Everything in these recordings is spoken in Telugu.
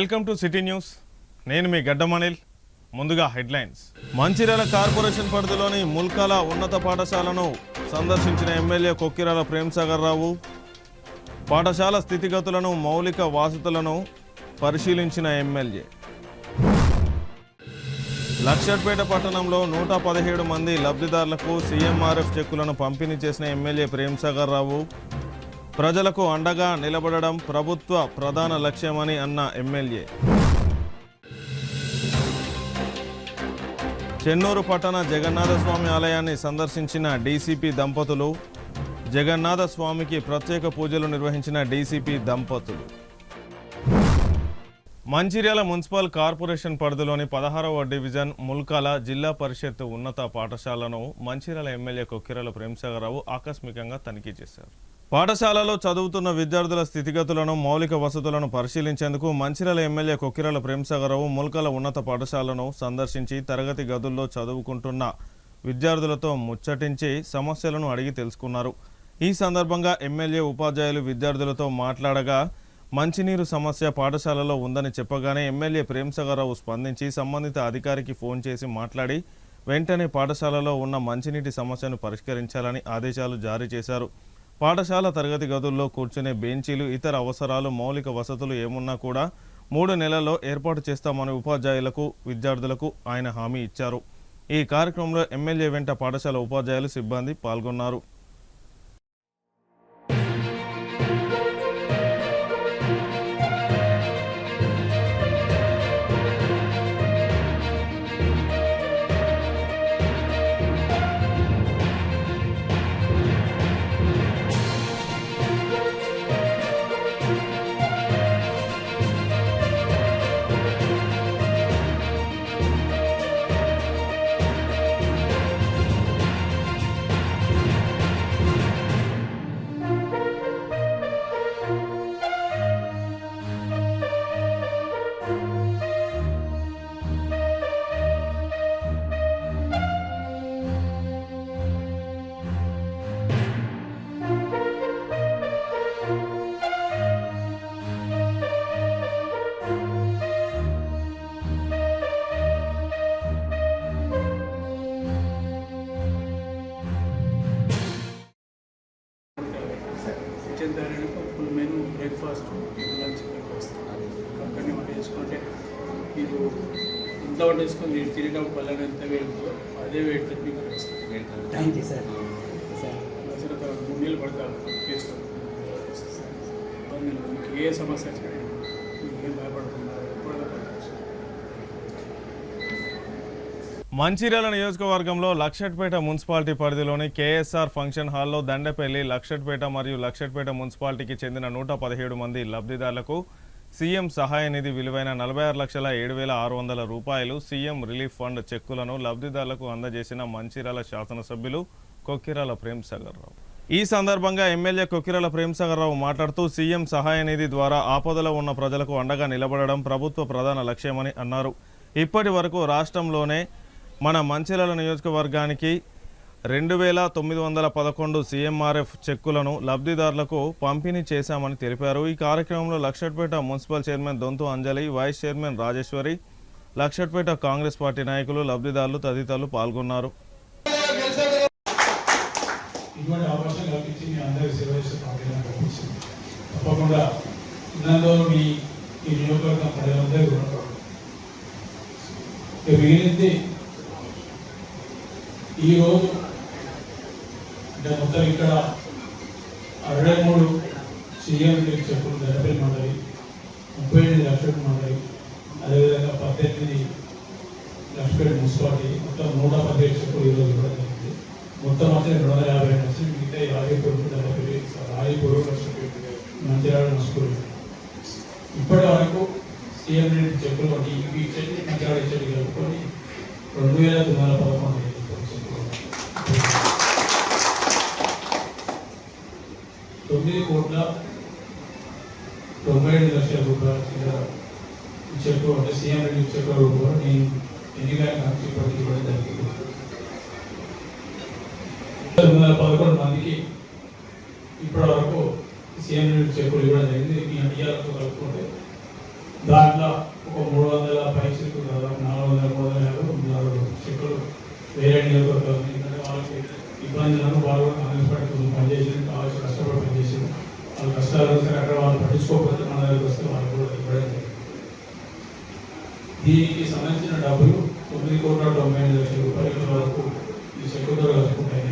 Welcome to city news. నేను మీ గడ్డమనిల్. ముందుగా హెడ్లైన్స్. మంచిర్యాల కార్పొరేషన్ పరిధిలోని ముల్కాల ఉన్నత పాఠశాలను సందర్శించిన ఎమ్మెల్యే కొక్కిరాల ప్రేమ్సాగర్ రావు పాఠశాల స్థితిగతులను మౌలిక వసతులను పరిశీలించిన ఎమ్మెల్యే. లక్షట్పేట పట్టణంలో 117 మంది లబ్ధిదారులకు సీఎంఆర్ఎఫ్ చెక్కులను పంపిణీ చేసిన ఎమ్మెల్యే ప్రేమ్సాగర్ రావు ప్రజలకు అండగా నిలబడడం ప్రభుత్వ ప్రధాన లక్ష్యమని అన్న ఎమ్మెల్యే. చెన్నూరు పట్టణ జగన్నాథస్వామి ఆలయాన్ని సందర్శించిన డీసీపీ దంపతులు. జగన్నాథస్వామికి ప్రత్యేక పూజలు నిర్వహించిన డీసీపీ దంపతులు. మంచిర్యాల మున్సిపల్ కార్పొరేషన్ పరిధిలోని 16వ డివిజన్ ముల్కాల జిల్లా పరిషత్ ఉన్నత పాఠశాలను మంచిర్యాల ఎమ్మెల్యే కొక్కిరాల ప్రేమ్సాగర్ రావు ఆకస్మికంగా తనిఖీ చేశారు. పాఠశాలలో చదువుతున్న విద్యార్థుల స్థితిగతులను మౌలిక వసతులను పరిశీలించేందుకు మంచిర్యాల ఎమ్మెల్యే కొక్కిరాల ప్రేమ్సాగర్ రావు ముల్కాల ఉన్నత పాఠశాలను సందర్శించి తరగతి గదుల్లో చదువుకుంటున్న విద్యార్థులతో ముచ్చటించి సమస్యలను అడిగి తెలుసుకున్నారు. ఈ సందర్భంగా ఎమ్మెల్యే ఉపాధ్యాయులు విద్యార్థులతో మాట్లాడగా మంచినీరు సమస్య పాఠశాలలో ఉందని చెప్పగానే ఎమ్మెల్యే ప్రేమ్సాగర్ రావు స్పందించి సంబంధిత అధికారికి ఫోన్ చేసి మాట్లాడి వెంటనే పాఠశాలలో ఉన్న మంచినీటి సమస్యను పరిష్కరించాలని ఆదేశాలు జారీ చేశారు. పాఠశాల తరగతి గదుల్లో కూర్చునే బెంచీలు, ఇతర అవసరాలు, మౌలిక వసతులు ఏమున్నా కూడా 3 నెలల్లో ఏర్పాటు చేస్తామని ఉపాధ్యాయులకు విద్యార్థులకు ఆయన హామీ ఇచ్చారు. ఈ కార్యక్రమంలో ఎమ్మెల్యే వెంట పాఠశాల ఉపాధ్యాయులు, సిబ్బంది పాల్గొన్నారు. Full menu breakfast, lunch, breakfast company వంట చేసుకుంటే మీరు ఇంట్లో వంట చేసుకొని మీరు తినేటప్పుడు పల్లెని ఎంత వేడుతుందో అదే వేడితే మీకు వేస్తాను. Thank you sir. అసలు 3 నెలలు పడతారు చేస్తాను. మీకు ఏ సమస్య వచ్చినా మీకు ఏం భయపడకుండా మంచిర్యాల నియోజకవర్గంలో లక్షట్పేట మున్సిపాలిటీ పరిధిలోని కేఎస్ఆర్ ఫంక్షన్ హాల్లో దండపల్లి, లక్షట్పేట మరియు లక్షట్పేట మున్సిపాలిటీకి చెందిన 117 మంది లబ్ధిదారులకు సీఎం సహాయ నిధి విలువైన 46,07,600 రూపాయలు సీఎం రిలీఫ్ ఫండ్ చెక్కులను లబ్ధిదారులకు అందజేసిన మంచిర్యాల శాసనసభ్యులు కొక్కిరాల ప్రేమ్సాగర్ రావు. ఈ సందర్భంగా ఎమ్మెల్యే కొక్కిరాల ప్రేమ్సాగర్ రావు మాట్లాడుతూ సీఎం సహాయ నిధి ద్వారా ఆపదలో ఉన్న ప్రజలకు అండగా నిలబడడం ప్రభుత్వ ప్రధాన లక్ష్యమని అన్నారు. ఇప్పటి వరకు రాష్ట్రంలోనే మన మంచిర్యాల నియోజకవర్గానికి 2,911 సీఎంఆర్ఎఫ్ చెక్కులను లబ్ధిదారులకు పంపిణీ చేశామని తెలిపారు. ఈ కార్యక్రమంలో Luxettipet municipal chairman Dontu Anjali, vice chairman Rajeshwari, Luxettipet Congress party నాయకులు, లబ్ధిదారులు తదితరులు పాల్గొన్నారు. ఈరోజు మొత్తం ఇక్కడ 63 సీఎం చెప్పులు దండపల్లి మండలి, 38 లక్షపేట మండలి, అదేవిధంగా 18 లక్షపేట మున్సిపాలిటీ, మొత్తం 117 చెప్పులు ఈరోజు ఇవ్వడం జరిగింది. మొత్తం వచ్చి 250 లక్షలు, మిగతా 50 దండపల్లి, రాయపూరు, లక్షపేట, మంచిర్యాల మున్సిపల్. ఇప్పటి వరకు సీఎం చెప్పులు ఈ చెట్టు మంచిర్యాల చెట్టు కలుపుకొని 2,911 9,90,00,000 రూపాయల చెక్కు అంటే సీఎం రిలీఫ్ చెక్కుల రూపంలో నేను ఎన్నికల ఖర్చు ఇప్పటికి ఇవ్వడం జరిగింది. 211 మందికి ఇప్పటి వరకు సీఎం రిలీఫ్ చెక్కులు ఇవ్వడం జరిగింది. మీ అడియాలతో కలుపుకుంటే దాంట్లో ఒక 300 పైసలకు దాదాపు 400 చెక్కులు వేరే నియోజకవర్గాలు. ఎందుకంటే వాళ్ళకి ఇబ్బందులను వాళ్ళు కూడా కాంగ్రెస్ పార్టీ కొంచెం పనిచేసింది, కావాల్సి కష్టపడి పనిచేసింది. వాళ్ళు కష్టాలు వస్తే అక్కడ వాళ్ళు పట్టించుకోకపోతే మన దగ్గరికి వస్తే వాళ్ళు కూడా ఇవ్వడం జరిగింది. దీనికి సంబంధించిన డబ్బులు 9,90,00,000 వరకు ఈ చెక్కుతో కలుపుకుంటాయి.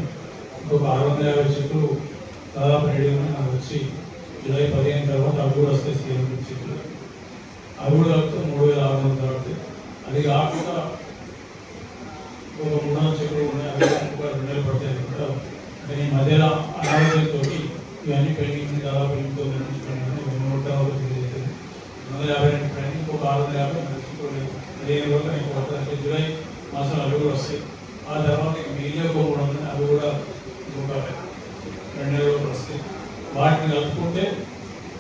ఇంకొక 650 చెక్కులు దాదాపు రెడీగా నాకు వచ్చి జూలై 15 తర్వాత అవి కూడా వస్తాయి. సీఎం చెక్కులు అవి కూడా కలిపితే 3,600 కాబట్టి అది కాకుండా ఒక 300 చెక్కులు ఉన్నాయి. అవి ఒక 2 నెలలు పడతాయి కూడా. అంటే ఈ మధ్యలో అనారోగ్యంతో ఇవన్నీ పెండింగ్ దాదాపు 8 నుంచి 150 ట్రైనింగ్ ఇంకొక 650 15 రోజులు ఎక్కువ పడుతుంది. అంటే జూలై మాసం అవి కూడా వస్తాయి. ఆ తర్వాత మిగిలిన ఒక 300 అవి కూడా ఇంకొక 2 నెలలు వస్తాయి. వాటిని కలుపుకుంటే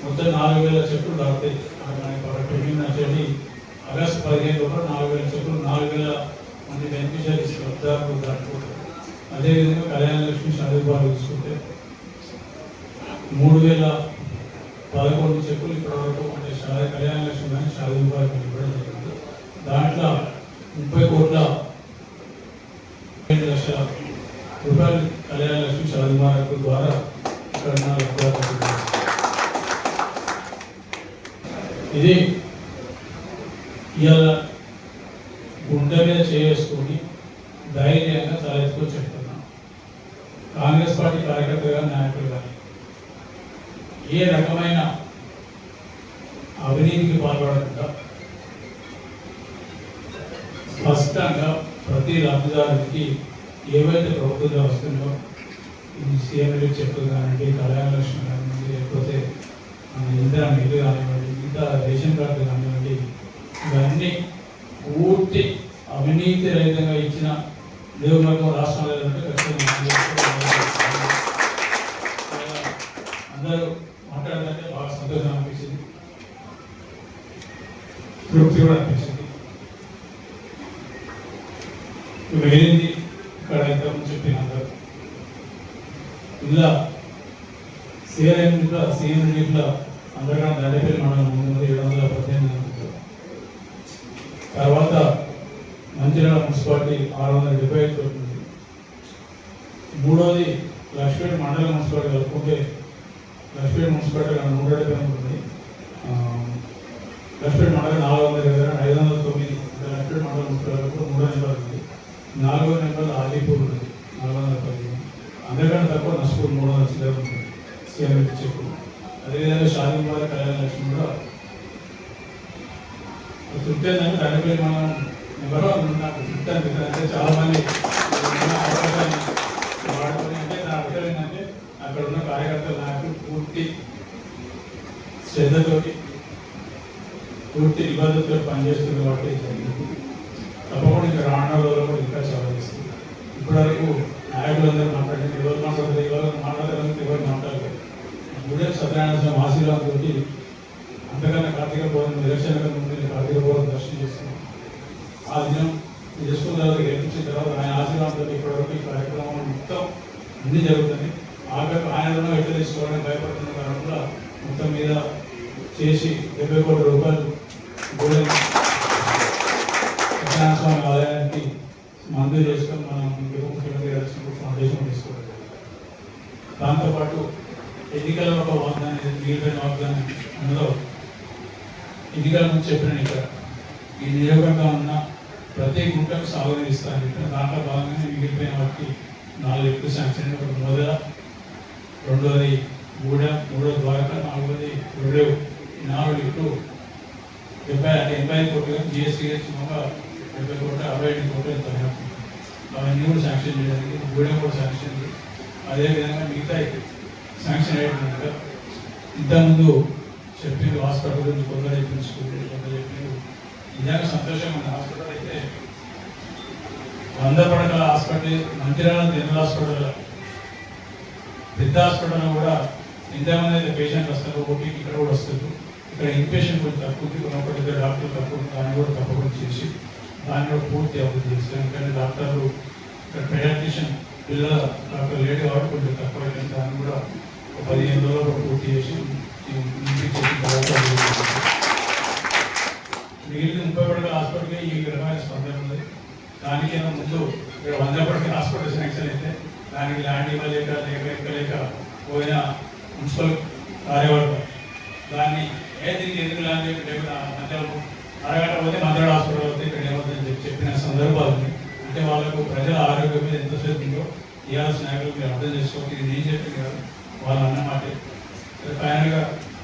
మొత్తం 4,000 చెక్కులు దాటుతాయి. పెండింగ్ వచ్చేది ఆగస్టు 15 లోపల 4,000 చెక్కులు 4,000 మంది బెనిఫిషరీస్ వద్దాకు దాటుకుంటారు. అదేవిధంగా కళ్యాణ లక్ష్మి చదువుబాటు చూసుకుంటే 3,011 చెక్కులు ఇప్పటివరకు అంటే కళ్యాణ లక్ష్మి కానీ చదువుబాటు ఇవ్వడం జరిగింది. దాంట్లో 30,75,00,000 రూపాయలు కళ్యాణ లక్ష్మి చదువుబాటు ద్వారా ఇక్కడ ఇది ఇవాళ గుండె మీద చేసుకొని ధైర్యంగా తలెత్తుకొని చెప్తున్నాం. కాంగ్రెస్ పార్టీ కార్యకర్తగా నాయకులు కానీ ఏ రకమైన అవినీతికి పాల్పడకుండా స్పష్టంగా ప్రతి లబ్ధిదారునికి ఏవైతే ప్రభుత్వంలో వస్తుందో ఇది సీఎం చెప్తుంది కానివ్వండి, కళ్యాణ లక్ష్మి కానివ్వండి, లేకపోతే ఇందిరా మిల్లు కానివ్వండి, మిగతా రేషన్ కార్డు కానివ్వండి, ఇవన్నీ పూర్తి అవినీతి రహితంగా ఇచ్చిన నియోజకవర్గం రాష్ట్రాలు అంటే అందరూ మాట్లాడాలంటే బాగా సంతోషం అనిపించింది, తృప్తి కూడా అనిపించింది. వెళ్ళింది ఇక్కడ ఇంతకుముందు చెప్పిన అందరూ ఇలా సీఎం రిలీఫ్లో అందరికన్నా దండపల్లి మండలం 718 తర్వాత మంచిర్యాల మున్సిపాలిటీ 675 కోట్లు ఉంది. మూడోది లక్ష్మీపేట మండల మున్సిపాలిటీ కలుపుకుంటే లక్ష్మీపేట మున్సిపాలిటీ 175 ఉంది. లక్ష్మీపేట మండలం 429 లక్ష్మీపేట మండల మున్సిపాలిటీ 3 నెంబర్ ఉంది. 4వ నెంబర్ ఆలీపూర్ ఉంది 415. అందరికన్నా తక్కువ నష్టపూర్ 300 చిల్లర ఉంటుంది సీఎం చెక్కు. అదేవిధంగా షాదీమాల కళ్యాణ లక్ష్మి కూడా తృప్తిందని దండపల్లి మనం ఎవరో నాకు తృప్తి అనిపిస్తుంది. అంటే చాలా మంది అవకాశాన్ని వాడుకొని అంటే నా అర్థం ఏంటంటే అక్కడ ఉన్న కార్యకర్తలు నాకు పూర్తి శ్రద్ధతోటి పూర్తి నిబద్ధతతో పనిచేస్తుంది కాబట్టి తప్పకుండా ఇంకా రానున్న రోజుల్లో కూడా ఇంకా చాలా చేస్తుంది. ఇప్పటివరకు నాయకులందరూ మాట్లాడింది, ఎవరు మాట్లాడతారు, ఎవరు మాట్లాడతారు, ఎవరు మాట్లాడలేదు. గుడెం సత్యనారాయణ ఆశీర్వాదంతో అంతకన్నా కార్తీక పౌర్ణమి ఎలక్షన్ ముందు కార్తీక పౌర్ణమి దర్శనం చేస్తున్నాం. ఆ దినం చేసుకున్న తర్వాత గెలిపించిన తర్వాత ఆయన ఆశీర్వాదంతో ఇప్పటివరకు ఈ కార్యక్రమం మొత్తం అన్నీ జరుగుతుంది. ఆయన రుణం ఎట్లా తీసుకోవడానికి భయపడుతున్న కారణంగా మొత్తం మీద చేసి 70 కోట్ల రూపాయలు గూడెం సత్యనారాయణ స్వామి ఆలయానికి మంజూరు చేసుకొని మనం ముఖ్యమంత్రి గారు ఫౌండేషన్ తీసుకోవాలి. దాంతోపాటు ఎన్నికల ఒక వాగ్దానం మిగిలిపోయిన వాగ్దానం అందులో ఎన్నికల ముందు చెప్పిన ఇక్కడ ఈ నియోజకవర్గంగా ఉన్న ప్రతి గుంటకు సాగునీరు ఇస్తాను ఇక్కడ. దాంట్లో భాగంగా మిగిలిపోయిన వాటికి 4 లిఫ్ట్లు శాంక్షన్. ఒకటి మొదల, రెండోది గూడెం, మూడోది ద్వారకా, నాలుగోది గుడెం. 4 లిఫ్ట్లు 85 కోట్లు జిఎస్టీ ఒక 70 కోట్లు 65 కోట్లు తరగతి అవన్నీ కూడా శాంక్షన్ చేయడానికి గూడెం కూడా శాంక్షన్. అదేవిధంగా మిగతా శాంక్షన్ అయ్యేట్టుగా ఇంతకుముందు చెప్పింది హాస్పిటల్ గురించి కొందరు చెప్పింది, స్కూల్ గురించి కొందరు చెప్పింది. నిజంగా సంతోషంగా ఉంది. హాస్పిటల్ అయితే 100 పడకల హాస్పిటల్, మంచిర్యాల జనరల్ హాస్పిటల్, పెద్ద హాస్పిటల్లో కూడా ఎంతమంది అయితే పేషెంట్లు వస్తారు, ఓపీకి ఇక్కడ కూడా వస్తారు. ఇక్కడ ఇన్పేషెంట్ కొంచెం తక్కువ ఉంది, కొనప్పటికీ డాక్టర్ తక్కువ ఉంది. దాన్ని కూడా తప్పకుండా చేసి దాన్ని కూడా పూర్తి అభివృద్ధి చేస్తారు. ఎందుకంటే డాక్టర్లు ఇక్కడ పెడాట్రిషియన్ పిల్లల డాక్టర్ లేట్ కాబట్టి కొంచెం తక్కువ అయిపోయింది. దాన్ని కూడా 15 రోజుల్లో పూర్తి చేసి దానికైనా ముందు ఇక్కడ 100 కోట్ల హాస్పిటల్ శాంక్షన్ అయితే దానికి ల్యాండ్ ఇవ్వలేక లేక పోయిన మున్సిపల్ కార్యవర్గం దాన్ని దీనికి ఎందుకు ల్యాండ్ లేకుండా మధ్యలో అరగంట పోతే మందడ హాస్పిటల్ పోతే ఇక్కడ ఏమవుతుందని చెప్పిన సందర్భాలు ఉన్నాయి. అంటే వాళ్ళకు ప్రజల ఆరోగ్యం మీద ఎంత శ్రద్ధ ఉందో టీఆర్ఎస్ నాయకులు మీరు అర్థం చేసుకోవాలి. ఇది నేను చెప్పింది కాదు, వాళ్ళు అన్నమాట. ఫైనల్గా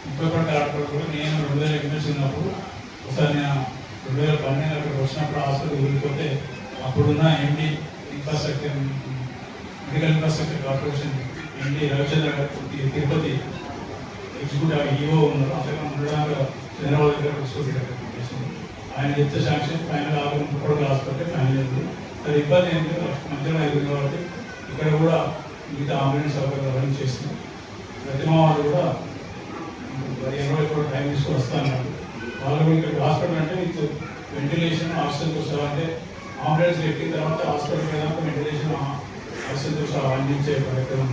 30 కోట్ల హాస్పిటల్ కూడా నేను 2000 ఎమ్మెల్సీ ఉన్నప్పుడు ఒకసారి నేను 2012 అక్కడికి వచ్చినప్పుడు హాస్పిటల్ ఊరిపోతే అప్పుడున్న MD infrastructure medical infrastructure corporation MD Ravichandra Tirupati executive EO ఉన్నారు. అక్కడ ఉండడానికి చంద్రబాబు దగ్గర తీసుకొచ్చి ఆయన చెప్తే శాంక్షన్ ఫైనల్ 30 కోట్ల హాస్పిటల్ ఫైనల్ అయింది. అది ఇబ్బంది ఏంటంటే మధ్యలో అయింది కాబట్టి ఇక్కడ కూడా మిగతా అంబులెన్స్ సౌకర్యం రన్ చేస్తున్నాం. ప్రతిమా వాళ్ళు కూడా 20 కోట్ల టైం తీసుకొని వస్తాను. వాళ్ళు కూడా ఇక్కడ హాస్పిటల్ అంటే మీకు వెంటిలేషన్ ఆక్సిజన్తో సహా అంటే అంబులెన్స్ ఎక్కిన తర్వాత హాస్పిటల్ మీద వెంటిలేషన్ ఆక్సిజన్తో సహా అందించే కార్యక్రమం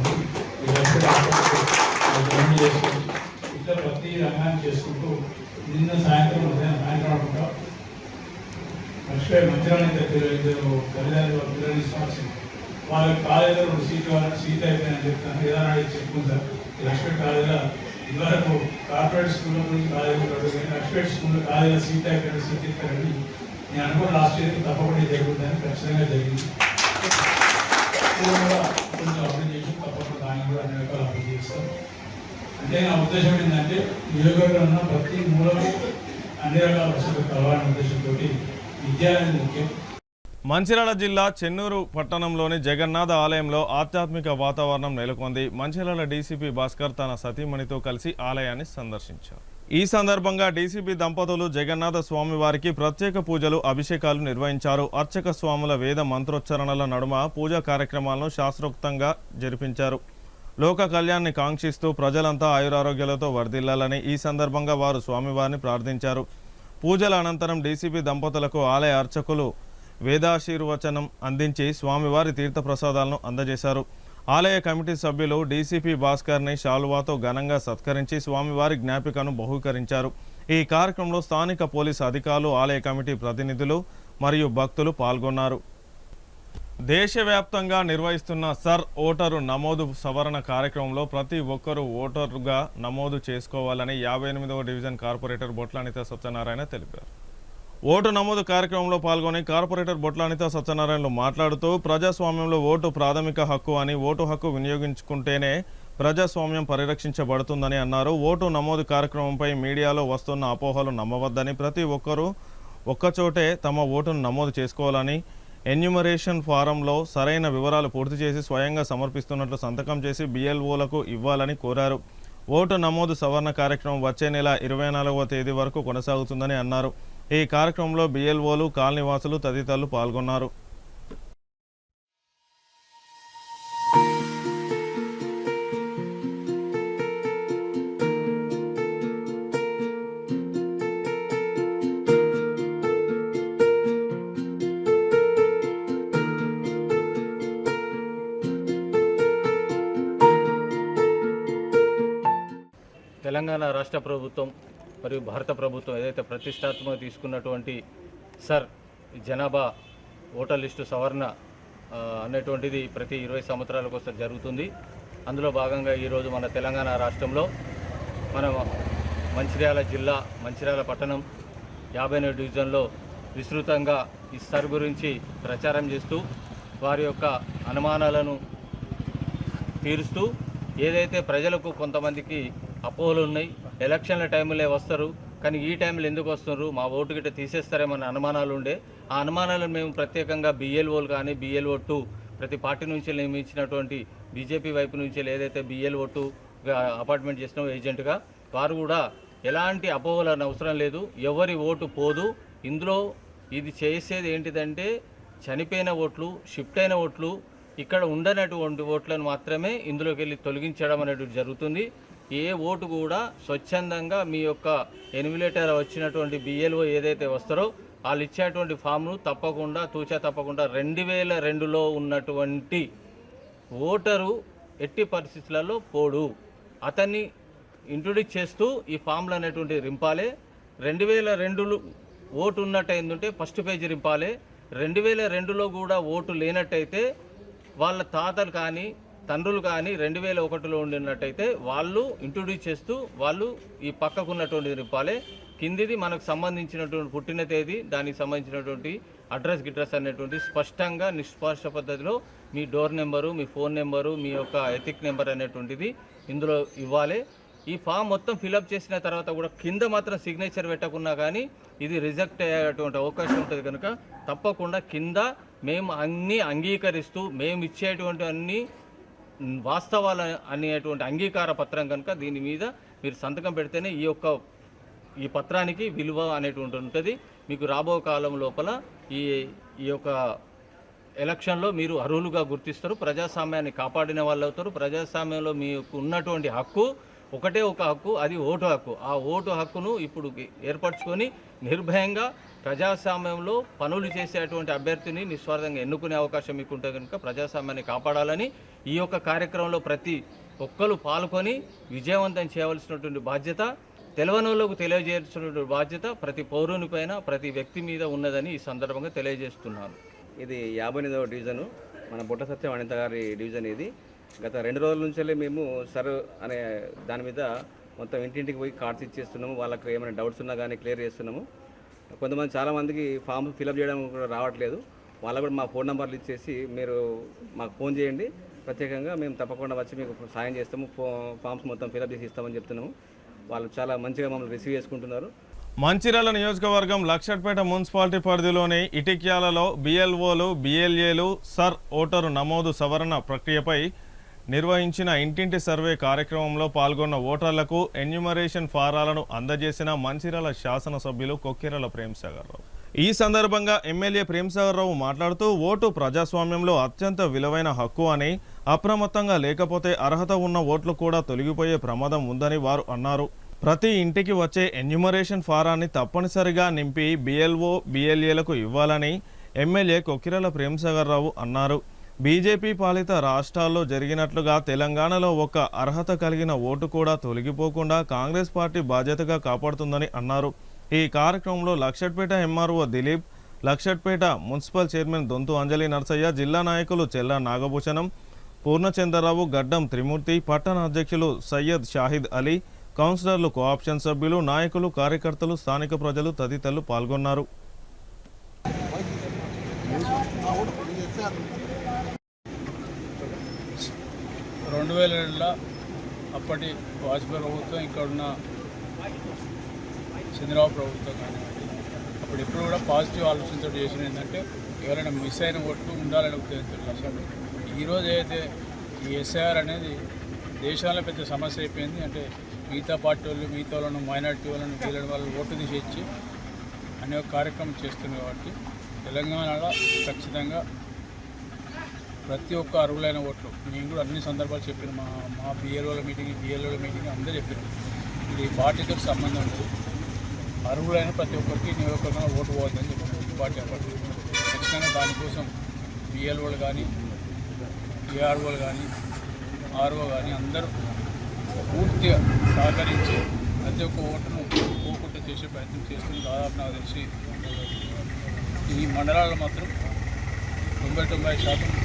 చేసుకుంటూ ఇట్లా ప్రతి రంగాన్ని చేసుకుంటూ నిన్న సాయంత్రం అనుకుంటా లక్ష్మీ మంచిరాన్ని తల్లిదండ్రులు పిల్లలు ఇష్టం వాళ్ళకి కాలేజీలో 2 సీట్లు సీట్ అయిపోయాయని చెప్తాను. ఏదైనా చెప్పుకుంటా లక్ష్మీ కాలేజీలో ఇదివరకు కార్పొరేట్ స్కూల్లో గురించి కాలేజీలో లక్ష్మీ స్కూల్లో కాలేజీలో సీట్ అయిపోయిన సీట్ ఇస్తారని నేను అనుకున్న లాస్ట్ ఇయర్ తప్పకుండా జరుగుతుందని ఖచ్చితంగా జరిగింది. కూడా కొంచెం అర్థం చేసి తప్పకుండా దాన్ని కూడా అన్ని రకాలు అర్థం చేస్తాం. అంటే నా ఉద్దేశం ఏంటంటే నియోజకవర్గంలో ఉన్న ప్రతి మూలకు అన్ని రకాల వసతులు కలవాలనే ఉద్దేశంతో విద్య అనేది ముఖ్యం. మంచిర్యాల జిల్లా చెన్నూరు పట్టణంలోని జగన్నాథ ఆలయంలో ఆధ్యాత్మిక వాతావరణం నెలకొంది. మంచిర్యాల డీసీపీ భాస్కర్ తన సతీమణితో కలిసి ఆలయాన్ని సందర్శించారు. ఈ సందర్భంగా డీసీపీ దంపతులు జగన్నాథ స్వామి వారికి ప్రత్యేక పూజలు అభిషేకాలు నిర్వహించారు. అర్చక స్వాముల వేద మంత్రోచ్చరణల నడుమ పూజా కార్యక్రమాలను శాస్త్రోక్తంగా జరిపించారు. లోక కళ్యాణాన్ని కాంక్షిస్తూ ప్రజలంతా ఆయురారోగ్యాలతో వర్ధిల్లాలని ఈ సందర్భంగా వారు స్వామివారిని ప్రార్థించారు. పూజల అనంతరం డీసీపీ దంపతులకు ఆలయ అర్చకులు వేదాశీర్వచనం అందించి స్వామివారి తీర్థప్రసాదాలను అందజేశారు. ఆలయ కమిటీ సభ్యులు డీసీపీ భాస్కర్ని శాలువాతో ఘనంగా సత్కరించి స్వామివారి జ్ఞాపికను బహూకరించారు. ఈ కార్యక్రమంలో స్థానిక పోలీసు అధికారులు, ఆలయ కమిటీ ప్రతినిధులు మరియు భక్తులు పాల్గొన్నారు. దేశవ్యాప్తంగా నిర్వహిస్తున్న సర్ ఓటరు నమోదు సవరణ కార్యక్రమంలో ప్రతి ఒక్కరూ ఓటరుగా నమోదు చేసుకోవాలని 58వ డివిజన్ కార్పొరేటర్ బొట్ల సత్యనారాయణ తెలిపారు. ఓటు నమోదు కార్యక్రమంలో పాల్గొని కార్పొరేటర్ బొట్ల సత్యనారాయణలు మాట్లాడుతూ ప్రజాస్వామ్యంలో ఓటు ప్రాథమిక హక్కు అని, ఓటు హక్కు వినియోగించుకుంటేనే ప్రజాస్వామ్యం పరిరక్షించబడుతుందని అన్నారు. ఓటు నమోదు కార్యక్రమంపై మీడియాలో వస్తున్న అపోహలు నమ్మవద్దని, ప్రతి ఒక్కరూ ఒక్కచోటే తమ ఓటును నమోదు చేసుకోవాలని, ఎన్యూమరేషన్ ఫారంలో సరైన వివరాలు పూర్తి చేసి స్వయంగా సమర్పిస్తున్నట్లు సంతకం చేసి BLOలకు ఇవ్వాలని కోరారు. ఓటు నమోదు సవరణ కార్యక్రమం వచ్చే నెల 24వ తేదీ వరకు కొనసాగుతుందని అన్నారు. ఈ కార్యక్రమంలో BLOలు, కాలనీవాసులు తదితరులు పాల్గొన్నారు. తెలంగాణ రాష్ట్ర ప్రభుత్వం మరియు భారత ప్రభుత్వం ఏదైతే ప్రతిష్టాత్మకంగా తీసుకున్నటువంటి సర్ జనాభా ఓటర్ లిస్టు సవరణ అనేటువంటిది ప్రతి 20 సంవత్సరాలకు ఒకసారి జరుగుతుంది. అందులో భాగంగా ఈరోజు మన తెలంగాణ రాష్ట్రంలో మన మంచిర్యాల జిల్లా, మంచిర్యాల పట్టణం 50వ డివిజన్లో విస్తృతంగా ఈ సర్ గురించి ప్రచారం చేస్తూ వారి యొక్క అనుమానాలను తీరుస్తూ ఏదైతే ప్రజలకు కొంతమందికి అపోహలు ఉన్నాయి, ఎలక్షన్ల టైంలో వస్తారు కానీ ఈ టైంలో ఎందుకు వస్తున్నారు, మా ఓటు గిట్ట తీసేస్తారేమన్న అనుమానాలు ఉండే. ఆ అనుమానాలను మేము ప్రత్యేకంగా BLOలు కానీ BLO2 ప్రతి పార్టీ నుంచి నియమించినటువంటి బీజేపీ వైపు నుంచి ఏదైతే BLO2గా అపాయింట్మెంట్ చేసిన ఏజెంట్గా వారు కూడా ఎలాంటి అపోహలను అవసరం లేదు, ఎవరి ఓటు పోదు. ఇందులో ఇది చేసేది ఏంటిదంటే చనిపోయిన ఓట్లు, షిఫ్ట్ అయిన ఓట్లు, ఇక్కడ ఉండనటువంటి ఓట్లను మాత్రమే ఇందులోకి వెళ్ళి తొలగించడం అనేది జరుగుతుంది. ఏ ఓటు కూడా స్వచ్ఛందంగా మీ యొక్క ఎన్యుమిలేటర్ వచ్చినటువంటి BLO ఏదైతే వస్తారో వాళ్ళు ఇచ్చేటువంటి ఫామ్ను తప్పకుండా తప్పకుండా 2002లో ఉన్నటువంటి ఓటరు ఎట్టి పరిస్థితులలో పోడు, అతన్ని ఇంట్రొడ్యూస్ చేస్తూ ఈ ఫామ్లు అనేటువంటి రింపాలే. 2002 ఓటు ఉన్నట్టు ఏంటంటే ఫస్ట్ పేజీ రింపాలే. 2002లో కూడా ఓటు లేనట్టయితే వాళ్ళ తాతలు కానీ తండ్రులు కానీ 2001లో ఉండినట్టయితే వాళ్ళు ఇంట్రొడ్యూస్ చేస్తూ వాళ్ళు ఈ పక్కకున్నటువంటి నింపాలి. కిందిది మనకు సంబంధించినటువంటి పుట్టిన తేదీ, దానికి సంబంధించినటువంటి అడ్రస్ అనేటువంటి స్పష్టంగా నిష్పాక్ష పద్ధతిలో మీ డోర్ నెంబరు, మీ ఫోన్ నెంబరు, మీ యొక్క ఎథిక్ నెంబర్ అనేటువంటిది ఇందులో ఇవ్వాలి. ఈ ఫామ్ మొత్తం ఫిలప్ చేసిన తర్వాత కూడా కింద మాత్రం సిగ్నేచర్ పెట్టకున్నా కానీ ఇది రిజెక్ట్ అయ్యేటువంటి అవకాశం ఉంటుంది. కనుక తప్పకుండా కింద మేము అన్నీ అంగీకరిస్తూ మేము ఇచ్చేటువంటి అన్ని వాస్తవాలు అనేటువంటి అంగీకార పత్రం కనుక దీని మీద మీరు సంతకం పెడితేనే ఈ పత్రానికి విలువ అనేటువంటి ఉంటుంది. మీకు రాబో కాలం లోపల ఈ యొక్క ఎలక్షన్లో మీరు అర్హులుగా గుర్తిస్తారు, ప్రజాస్వామ్యాన్ని కాపాడిన వాళ్ళు అవుతారు. ప్రజాస్వామ్యంలో మీకు ఉన్నటువంటి హక్కు ఒకటే ఒక హక్కు, అది ఓటు హక్కు. ఆ ఓటు హక్కును ఇప్పుడు ఏర్పరచుకొని నిర్భయంగా ప్రజాస్వామ్యంలో పనులు చేసేటువంటి అభ్యర్థిని నిస్వార్థంగా ఎన్నుకునే అవకాశం మీకు ఉంటుంది. కనుక ప్రజాస్వామ్యాన్ని కాపాడాలని ఈ యొక్క కార్యక్రమంలో ప్రతి ఒక్కరు పాల్గొని విజయవంతం చేయవలసినటువంటి బాధ్యత, తెలవనోళ్లకు తెలియజేయాల్సినటువంటి బాధ్యత ప్రతి పౌరుని పైన, ప్రతి వ్యక్తి మీద ఉన్నదని ఈ సందర్భంగా తెలియజేస్తున్నాను. ఇది 58వ డివిజను, మన బుట్ట సత్యం అనిత గారి డివిజన్. ఇది గత 2 రోజుల నుంచి మేము సర్ అనే దాని మీద మొత్తం ఇంటింటికి పోయి కార్డ్స్ ఇచ్చేస్తున్నాము. వాళ్ళకి ఏమైనా డౌట్స్ ఉన్నా కానీ క్లియర్ చేస్తున్నాము. కొంతమంది చాలామందికి ఫామ్ ఫిలప్ చేయడం కూడా రావట్లేదు. వాళ్ళకు కూడా మా ఫోన్ నెంబర్లు ఇచ్చేసి మీరు మాకు ఫోన్ చేయండి, ప్రత్యేకంగా మేము తప్పకుండా వచ్చి మీకు సాయం చేస్తాము, ఫామ్స్ మొత్తం ఫిలప్ చేసి ఇస్తామని చెప్తున్నాము. వాళ్ళు చాలా మంచిగా మమ్మల్ని రిసీవ్ చేసుకుంటున్నారు. మంచిర్యాల నియోజకవర్గం లక్షట్పేట మున్సిపాలిటీ పరిధిలోని ఇటిక్యాలలో బిఎల్ఓలు, బిఎల్ఏలు సర్ ఓటరు నమోదు సవరణ ప్రక్రియపై నిర్వహించిన ఇంటింటి సర్వే కార్యక్రమంలో పాల్గొన్న ఓటర్లకు ఎన్యూమరేషన్ ఫారాలను అందజేసిన మంచిర్యాల శాసనసభ్యులు కొక్కిరాల ప్రేమ్సాగర్ రావు. ఈ సందర్భంగా ఎమ్మెల్యే ప్రేమ్సాగర్ రావు మాట్లాడుతూ ఓటు ప్రజాస్వామ్యంలో అత్యంత విలువైన హక్కు అని, అప్రమత్తంగా లేకపోతే అర్హత ఉన్న ఓట్లు కూడా తొలగిపోయే ప్రమాదం ఉందని వారు అన్నారు. ప్రతి ఇంటికి వచ్చే ఎన్యూమరేషన్ ఫారాన్ని తప్పనిసరిగా నింపి బిఎల్ఓ, బిఎల్ఏలకు ఇవ్వాలని ఎమ్మెల్యే కొక్కిరాల ప్రేమ్సాగర్ రావు అన్నారు. బీజేపీ పాలిత రాష్ట్రాల్లో జరిగినట్లుగా తెలంగాణలో ఒక అర్హత కలిగిన ఓటు కూడా తొలగిపోకుండా కాంగ్రెస్ పార్టీ బాధ్యతగా కాపాడుతుందని అన్నారు. ఈ కార్యక్రమంలో Luxettipet MRO Dilip, Luxettipet municipal chairman Dontu Anjali Narsaiah, జిల్లా నాయకులు చెల్లా నాగభూషణం, పూర్ణచంద్రరావు, గడ్డం త్రిమూర్తి, పట్టణ అధ్యక్షులు సయ్యద్ షాహిద్ అలీ, కౌన్సిలర్లు, కోఆప్షన్ సభ్యులు, నాయకులు, కార్యకర్తలు, స్థానిక ప్రజలు తదితరులు పాల్గొన్నారు. 2002లో అప్పటి వాజ్పేయి ప్రభుత్వం, ఇక్కడ ఉన్న చంద్రబాబు ప్రభుత్వం కానివ్వండి, అప్పుడు ఎప్పుడు కూడా పాజిటివ్ ఆలోచనతో చేసిన ఏంటంటే ఎవరైనా మిస్ అయిన ఓట్లు ఉండాలని ఉద్దేశంతో లక్ష్యంలో. ఈరోజు అయితే ఈ ఎస్ఐఆర్ అనేది దేశాల్లో పెద్ద సమస్య అయిపోయింది. అంటే మిగతా పార్టీ వాళ్ళు, మిగతా వాళ్ళను, మైనార్టీ వాళ్ళను, వీళ్ళని వాళ్ళు ఓటు తీసేసి అనే ఒక కార్యక్రమం చేస్తుంది. కాబట్టి తెలంగాణలో ఖచ్చితంగా ప్రతి ఒక్క అర్హులైన ఓట్లు, నేను కూడా అన్ని సందర్భాలు చెప్పిన మా బిఎల్ఓల మీటింగ్ అందరూ చెప్పారు. ఇది పార్టీతో సంబంధం లేదు, అర్హులైన ప్రతి ఒక్కరికి నియోజకవర్గంలో ఓటు పోవద్దని చెప్పారు పార్టీ అప్పటి. ఖచ్చితంగా దానికోసం బిఎల్ఓలు కానీ, ఏఆర్ఓలు కానీ, ఆర్ఓ కానీ అందరూ పూర్తిగా సహకరించి ప్రతి ఒక్క ఓటును పోకుండా చేసే ప్రయత్నం చేస్తుంది. దాదాపు నాకు తెలిసి ఈ మండలాల్లో మాత్రం 90% అయిపోతుంది.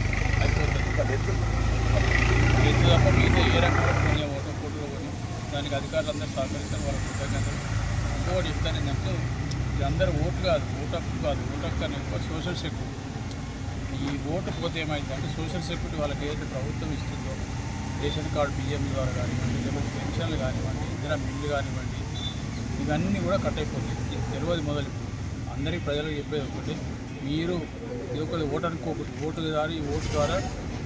ఎత్తు తప్ప మిగతా ఏ రకంగా కొన్ని ఓటులో కొని దానికి అధికారులు అందరూ సహకరిస్తారు. వాళ్ళ కృతజ్ఞతలు. ఇంకోటి చెప్తాను ఏంటంటే ఇది అందరూ ఓటు కాదు, ఓటు హక్కు అని ఎక్కువ సోషల్ సెక్యూరిటీ. ఈ ఓటు పోతే ఏమైందంటే సోషల్ సెక్యూరిటీ వాళ్ళకి ఏదైతే ప్రభుత్వం ఇస్తుందో, రేషన్ కార్డు బియ్యం ద్వారా కానివ్వండి, లేకపోతే పెన్షన్లు కానివ్వండి, ఇందిరా బిల్లు కానివ్వండి, ఇవన్నీ కూడా కట్ అయిపోతాయి. ఇది తెలియదు మొదలు. అందరికీ ప్రజలకు చెప్పేది ఒకటి, మీరు ఇది ఒకటి ఓటు అనుకోకూడదు. ఓటు ద్వారా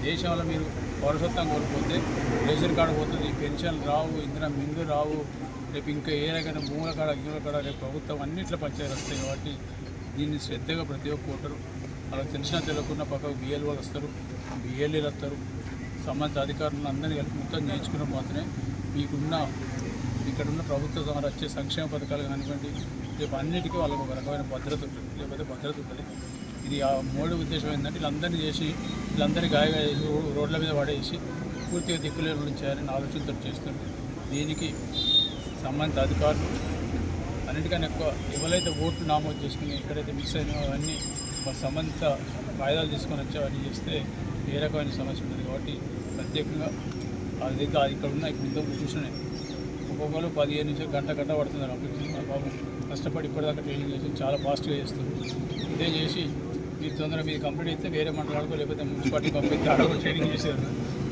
దేశంలో మీరు పౌరసత్వం కోల్పోతే రేషన్ కార్డు పోతుంది, పెన్షన్లు రావు, ఇందిరా మిల్లు రావు, రేపు ఇంకా ఏ రకమైన భూముల కాడ, గిన్నెల కాడ రేపు ప్రభుత్వం అన్నింటిలో పంచాయతీ వస్తాయి. కాబట్టి దీన్ని శ్రద్ధగా ప్రతి ఒక్క ఓటరు వాళ్ళకి తెలిసినా తెలియకుండా పక్కకు బిఎల్ఓలు వస్తారు, బిఎల్ఏలు వస్తారు, సంబంధిత అధికారులను అందరినీ కలిపి మొత్తం చేయించుకున్న మాత్రమే ఇక్కడున్న ప్రభుత్వ ద్వారా వచ్చే సంక్షేమ పథకాలు కానివ్వండి, రేపు అన్నిటికీ వాళ్ళకు ఒక రకమైన భద్రత ఉంటుంది, లేకపోతే భద్రత ఉంటుంది. ఇది ఆ మోడీ ఉద్దేశం ఏంటంటే వీళ్ళందరినీ చేసి వీళ్ళందరినీ గాయగా చేసి రోడ్ల మీద పడేసి పూర్తిగా దిక్కులేని చేయాలని ఆలోచనతో చేస్తుంది. దీనికి సంబంధిత అధికారులు అన్నిటికన్నా ఎక్కువ ఎవరైతే ఓట్లు నామోదు చేసుకుని ఎక్కడైతే మిస్ అయినాయో అవన్నీ సంబంధిత కాయిదాలు తీసుకొని వచ్చి అవన్నీ చేస్తే ఏ రకమైన సమస్య ఉంటుంది కాబట్టి ప్రత్యేకంగా అది ఇక్కడ ఉన్న ఇప్పుడు చూసినాయి ఒక్కొక్కరు 15 నుంచి గంట పడుతున్నారు అప్లికేషన్. మా బాబు కష్టపడి ఇప్పటిదాకా ట్రైనింగ్ చేసి చాలా ఫాస్ట్గా చేస్తుంది. ఇదే చేసి మీరు తొందరగా మీరు కంప్లీట్ అయితే వేరే మాట్లాడుకో, లేకపోతే మున్సిపాలిటీ పంపిస్తే అక్కడ ట్రైనింగ్ చేసేది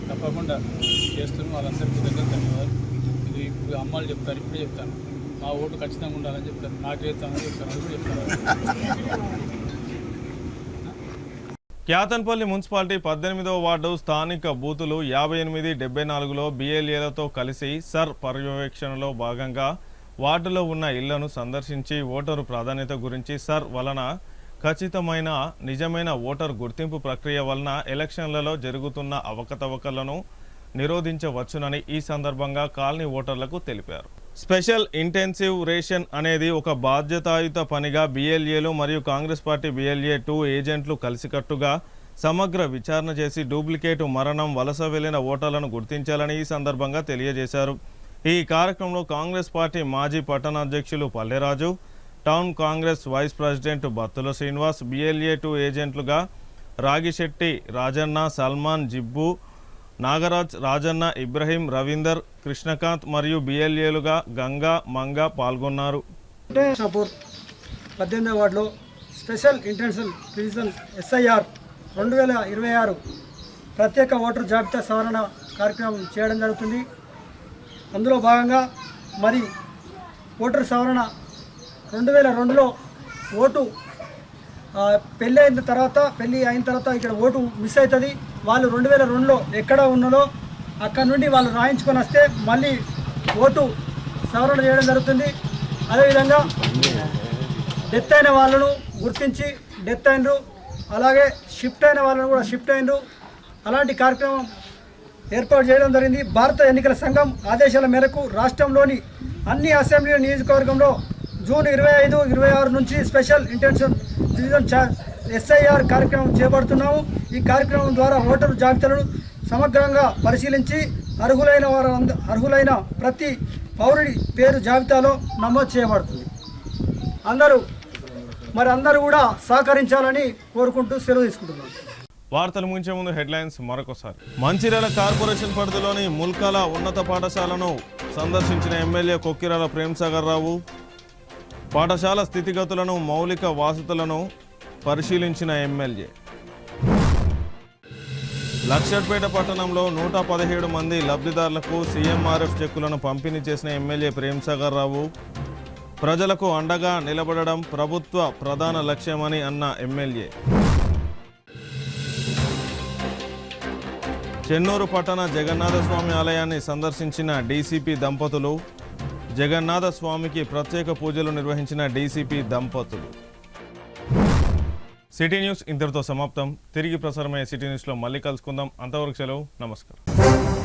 తప్పకుండా చేస్తున్నాం. వాళ్ళందరికీ దగ్గర ధన్యవాదాలు. ఇది ఇప్పుడు అమ్మాలు చెప్తారు, ఇప్పుడే చెప్తాను, మా ఓటు ఖచ్చితంగా ఉండాలని చెప్తారు, నాకు చేస్తానని చెప్తాను, అది కూడా చెప్తాను. క్యాతన్పల్లి మున్సిపాలిటీ 18వ వార్డు స్థానిక బూతులు 58, 74లో బిఎల్ఏలతో కలిసి సర్ పర్యవేక్షణలో భాగంగా వార్డులో ఉన్న ఇళ్లను సందర్శించి ఓటరు ప్రాధాన్యత గురించి సర్ వలన ఖచ్చితమైన నిజమైన ఓటర్ గుర్తింపు ప్రక్రియ వలన ఎలక్షన్లలో జరుగుతున్న అవకతవకలను నిరోధించవచ్చునని ఈ సందర్భంగా కాలనీ ఓటర్లకు తెలిపారు. స్పెషల్ ఇంటెన్సివ్ రేషన్ అనేది ఒక బాధ్యతాయుత పనిగా బిఎల్ఏలు మరియు కాంగ్రెస్ పార్టీ బిఎల్ఏ2 ఏజెంట్లు కలిసికట్టుగా సమగ్ర విచారణ చేసి డూప్లికేటు మరణం వలస వెళ్లిన ఓటర్లను గుర్తించాలని ఈ సందర్భంగా తెలియజేశారు. ఈ కార్యక్రమంలో కాంగ్రెస్ పార్టీ మాజీ పట్టణాధ్యక్షులు Palleraju, town Congress vice president Battula Srinivas, BLA two ఏజెంట్లుగా రాగిశెట్టి రాజన్న, సల్మాన్, జిబ్బు, నాగరాజ్, రాజన్న, ఇబ్రహీం, రవీందర్, కృష్ణకాంత్ మరియు బిఎల్ఏలుగా గంగా, మంగ పాల్గొన్నారు. 18వ వార్డులో స్పెషల్ ఇంటెన్సివ్ రివిజన్ SIR 2026 ప్రత్యేక ఓటర్ జాబితా సవరణ కార్యక్రమం చేయడం జరుగుతుంది. అందులో భాగంగా మరి ఓటర్ సవరణ 2002లో ఓటు పెళ్ళి అయిన తర్వాత ఇక్కడ ఓటు మిస్ అవుతుంది. వాళ్ళు 2002లో ఎక్కడ ఉన్నదో అక్కడ నుండి వాళ్ళు రాయించుకొని వస్తే మళ్ళీ ఓటు సవరణ చేయడం జరుగుతుంది. అదేవిధంగా డెత్ అయిన వాళ్ళను గుర్తించి డెత్ అయినరు, అలాగే షిఫ్ట్ అయిన వాళ్ళను కూడా షిఫ్ట్ అయినరు, అలాంటి కార్యక్రమం ఏర్పాటు చేయడం జరిగింది. భారత ఎన్నికల సంఘం ఆదేశాల మేరకు రాష్ట్రంలోని అన్ని అసెంబ్లీ నియోజకవర్గంలో జూన్ 25, 26 నుంచి స్పెషల్ ఇంటెన్సివ్ రివిజన్ SIR కార్యక్రమం చేపడుతున్నాము. ఈ కార్యక్రమం ద్వారా ఓటరు జాబితాలను సమగ్రంగా పరిశీలించి అర్హులైన ప్రతి పౌరుడి పేరు జాబితాలో నమోదు చేయబడుతుంది. అందరూ కూడా సహకరించాలని కోరుకుంటూ సెలవు తీసుకుంటున్నాను. వార్తలు ముగించే ముందు హెడ్లైన్స్ మరొకసారి. మంచిర్యాల కార్పొరేషన్ పరిధిలోని ముల్కాల ఉన్నత పాఠశాలను సందర్శించిన ఎమ్మెల్యే కొక్కిరాల ప్రేమ్సాగర్ రావు, పాఠశాల స్థితిగతులను, మౌలిక వసతులను పరిశీలించిన ఎమ్మెల్యే. లక్షట్పేట పట్టణంలో 117 మంది లబ్ధిదారులకు CMRF చెక్కులను పంపిణీ చేసిన ఎమ్మెల్యే ప్రేమ్సాగర్ రావు, ప్రజలకు అండగా నిలబడడం ప్రభుత్వ ప్రధాన లక్ష్యమని అన్న ఎమ్మెల్యే. చెన్నూరు పట్టణ జగన్నాథస్వామి ఆలయాన్ని సందర్శించిన డీసీపీ దంపతులు, జగన్నాథ స్వామికి ప్రత్యేక పూజలు నిర్వహించిన డీసీపీ దంపతులు. సిటీ న్యూస్ ఇంతటితో సమాప్తం. తిరిగి ప్రసారమయ్యే సిటీ న్యూస్లో మళ్ళీ కలుసుకుందాం. అంతవరకు సెలవు. నమస్కారం.